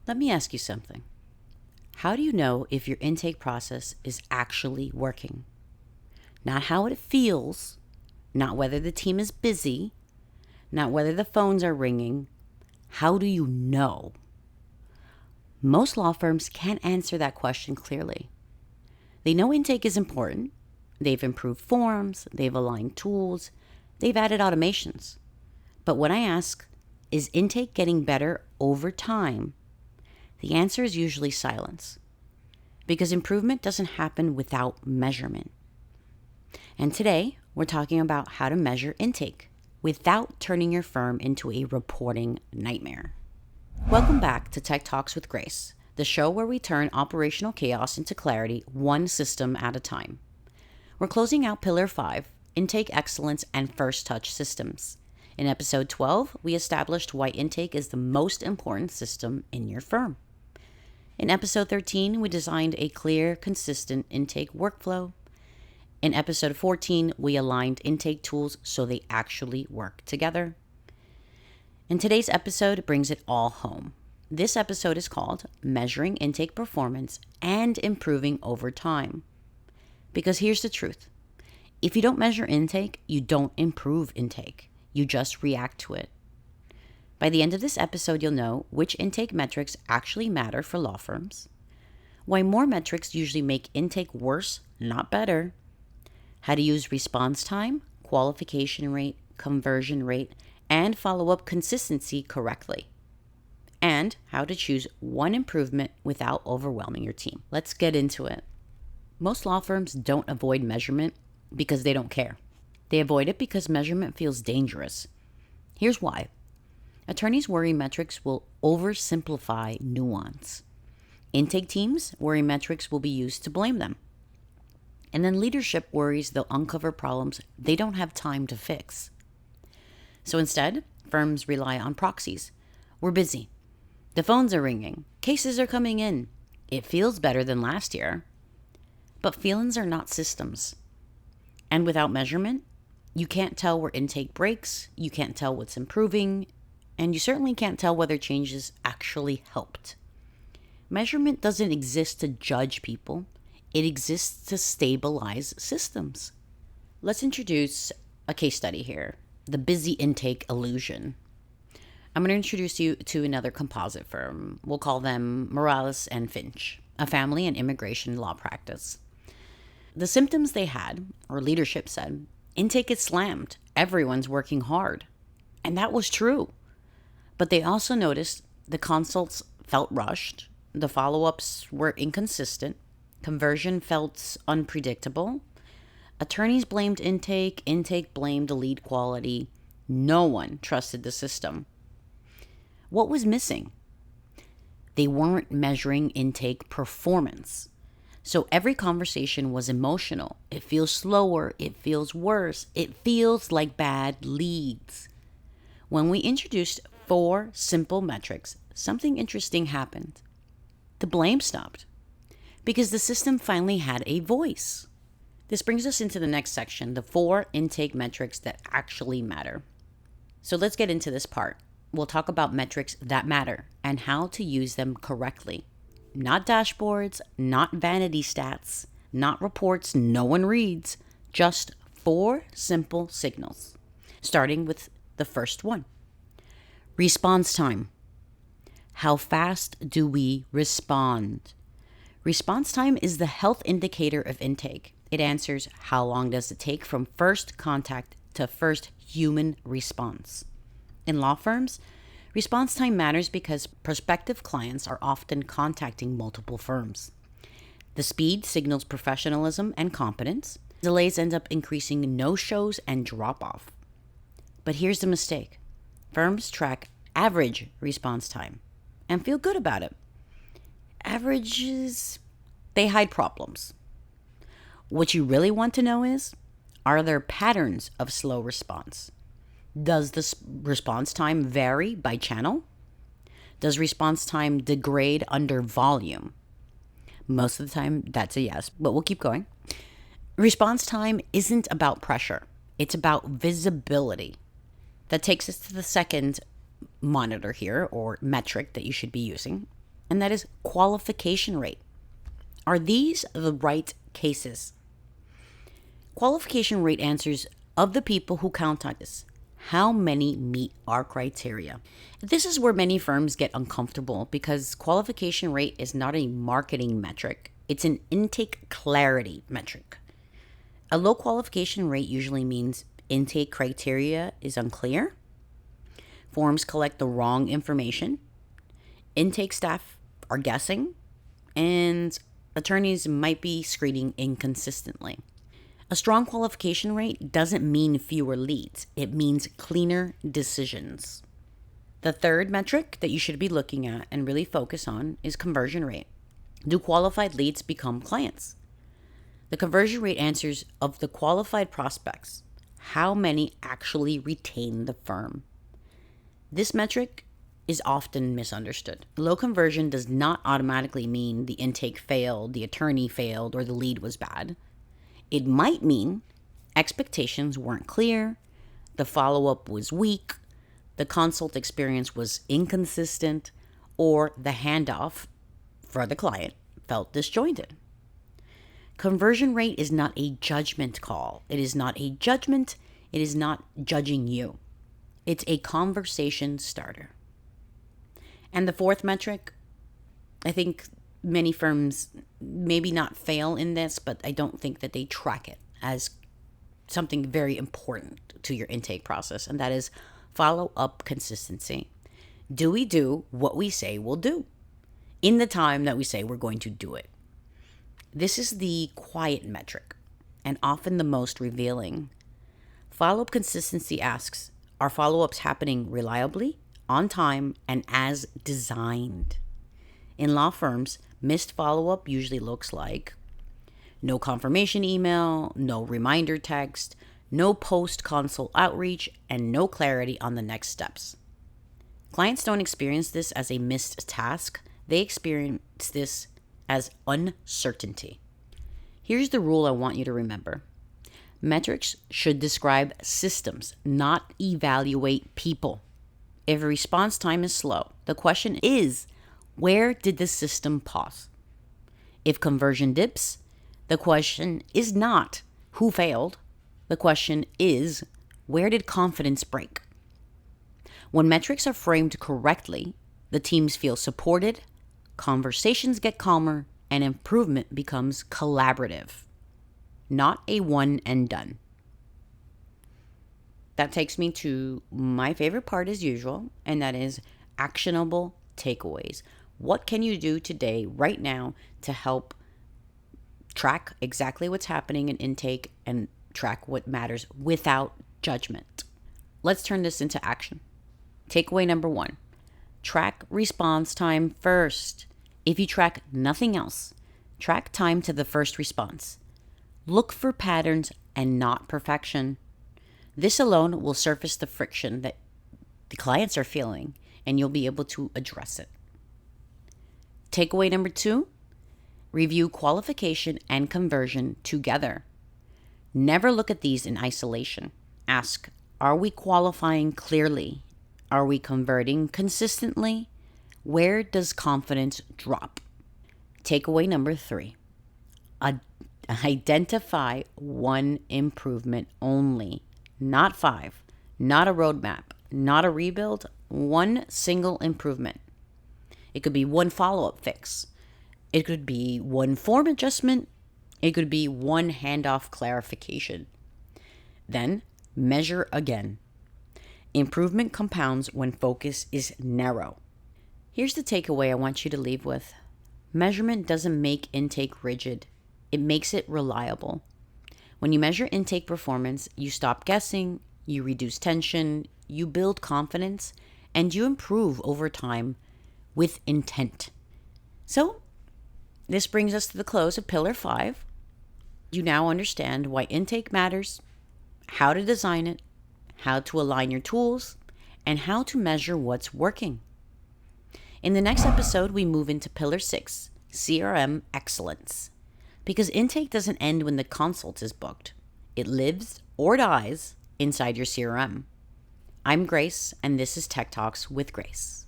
Let me ask you something. How do you know if your intake process is actually working? Not how it feels, not whether the team is busy, not whether the phones are ringing. How do you know? Most law firms can't answer that question clearly. They know intake is important. They've improved forms, they've aligned tools, they've added automations. But when I ask, is intake getting better over time? The answer is usually silence. Because improvement doesn't happen without measurement. And today, we're talking about how to measure intake without turning your firm into a reporting nightmare. Welcome back to Tech Talks with Grace, the show where we turn operational chaos into clarity one system at a time. We're closing out Pillar 5, Intake Excellence and First Touch Systems. In episode 12, we established why intake is the most important system in your firm. In episode 13, we designed a clear, consistent intake workflow. In episode 14, we aligned intake tools so they actually work together. And today's episode brings it all home. This episode is called Measuring Intake Performance and Improving Over Time. Because here's the truth. If you don't measure intake, you don't improve intake. You just react to it. By the end of this episode, you'll know which intake metrics actually matter for law firms, why more metrics usually make intake worse, not better, how to use response time, qualification rate, conversion rate, and follow-up consistency correctly, and how to choose one improvement without overwhelming your team. Let's get into it. Most law firms don't avoid measurement because they don't care. They avoid it because measurement feels dangerous. Here's why. Attorneys worry metrics will oversimplify nuance. Intake teams worry metrics will be used to blame them. And then leadership worries they'll uncover problems they don't have time to fix. So instead, firms rely on proxies. We're busy. The phones are ringing. Cases are coming in. It feels better than last year. But feelings are not systems. And without measurement, you can't tell where intake breaks, you can't tell what's improving, and you certainly can't tell whether changes actually helped. Measurement doesn't exist to judge people. It exists to stabilize systems. Let's introduce a case study here, the busy intake illusion. I'm going to introduce you to another composite firm. We'll call them Morales and Finch, a family and immigration law practice. The symptoms they had, or leadership said, intake is slammed. Everyone's working hard. And that was true. But they also noticed the consults felt rushed, the follow-ups were inconsistent, conversion felt unpredictable, attorneys blamed intake blamed the lead quality. No one trusted the system. What was missing? They weren't measuring intake performance. So every conversation was emotional. It feels slower, it feels worse, it feels like bad leads. When we introduced 4 simple metrics, something interesting happened. The blame stopped because the system finally had a voice. This brings us into the next section, the 4 intake metrics that actually matter. So let's get into this part. We'll talk about metrics that matter and how to use them correctly. Not dashboards, not vanity stats, not reports no one reads, just 4 simple signals. Starting with the first one. Response time. How fast do we respond? Response time is the health indicator of intake. It answers how long does it take from first contact to first human response. In law firms, response time matters because prospective clients are often contacting multiple firms. The speed signals professionalism and competence. Delays end up increasing no-shows and drop-off. But here's the mistake. Firms track average response time and feel good about it. Averages, they hide problems. What you really want to know is, are there patterns of slow response? Does the response time vary by channel? Does response time degrade under volume? Most of the time, that's a yes, but we'll keep going. Response time isn't about pressure. It's about visibility. That takes us to the second monitor here, or metric that you should be using, and that is qualification rate. Are these the right cases? Qualification rate answers of the people who contact us. How many meet our criteria? This is where many firms get uncomfortable because qualification rate is not a marketing metric, it's an intake clarity metric. A low qualification rate usually means intake criteria is unclear, forms collect the wrong information, intake staff are guessing, and attorneys might be screening inconsistently. A strong qualification rate doesn't mean fewer leads, it means cleaner decisions. The third metric that you should be looking at and really focus on is conversion rate. Do qualified leads become clients? The conversion rate answers of the qualified prospects. How many actually retain the firm? This metric is often misunderstood. Low conversion does not automatically mean the intake failed, the attorney failed, or the lead was bad. It might mean expectations weren't clear, the follow-up was weak, the consult experience was inconsistent, or the handoff for the client felt disjointed. Conversion rate is not a judgment call. It is not a judgment. It is not judging you. It's a conversation starter. And the fourth metric, I think many firms maybe not fail in this, but I don't think that they track it as something very important to your intake process, and that is follow-up consistency. Do we do what we say we'll do in the time that we say we're going to do it? This is the quiet metric and often the most revealing. Follow-up consistency asks, are follow-ups happening reliably, on time, and as designed? In law firms, missed follow-up usually looks like no confirmation email, no reminder text, no post-consult outreach, and no clarity on the next steps. Clients don't experience this as a missed task. They experience this as uncertainty. Here's the rule I want you to remember. Metrics should describe systems, not evaluate people. If a response time is slow, the question is, where did the system pause? If conversion dips, the question is not who failed. The question is, where did confidence break? When metrics are framed correctly, the teams feel supported, conversations get calmer, and improvement becomes collaborative, not a one and done. That takes me to my favorite part as usual, and that is actionable takeaways. What can you do today, right now, to help track exactly what's happening in intake and track what matters without judgment? Let's turn this into action. Takeaway number 1, track response time first. If you track nothing else, track time to the first response. Look for patterns and not perfection. This alone will surface the friction that the clients are feeling, and you'll be able to address it. Takeaway number 2, review qualification and conversion together. Never look at these in isolation. Ask, are we qualifying clearly? Are we converting consistently? Where does confidence drop? Takeaway number 3, identify one improvement only, not 5, not a roadmap, not a rebuild, one single improvement. It could be one follow-up fix. It could be one form adjustment. It could be one handoff clarification. Then measure again. Improvement compounds when focus is narrow. Here's the takeaway I want you to leave with. Measurement doesn't make intake rigid. It makes it reliable. When you measure intake performance, you stop guessing, you reduce tension, you build confidence, and you improve over time with intent. So, this brings us to the close of Pillar 5. You now understand why intake matters, how to design it, how to align your tools, and how to measure what's working. In the next episode, we move into Pillar 6, CRM excellence. Because intake doesn't end when the consult is booked. It lives or dies inside your CRM. I'm Grace, and this is Tech Talks with Grace.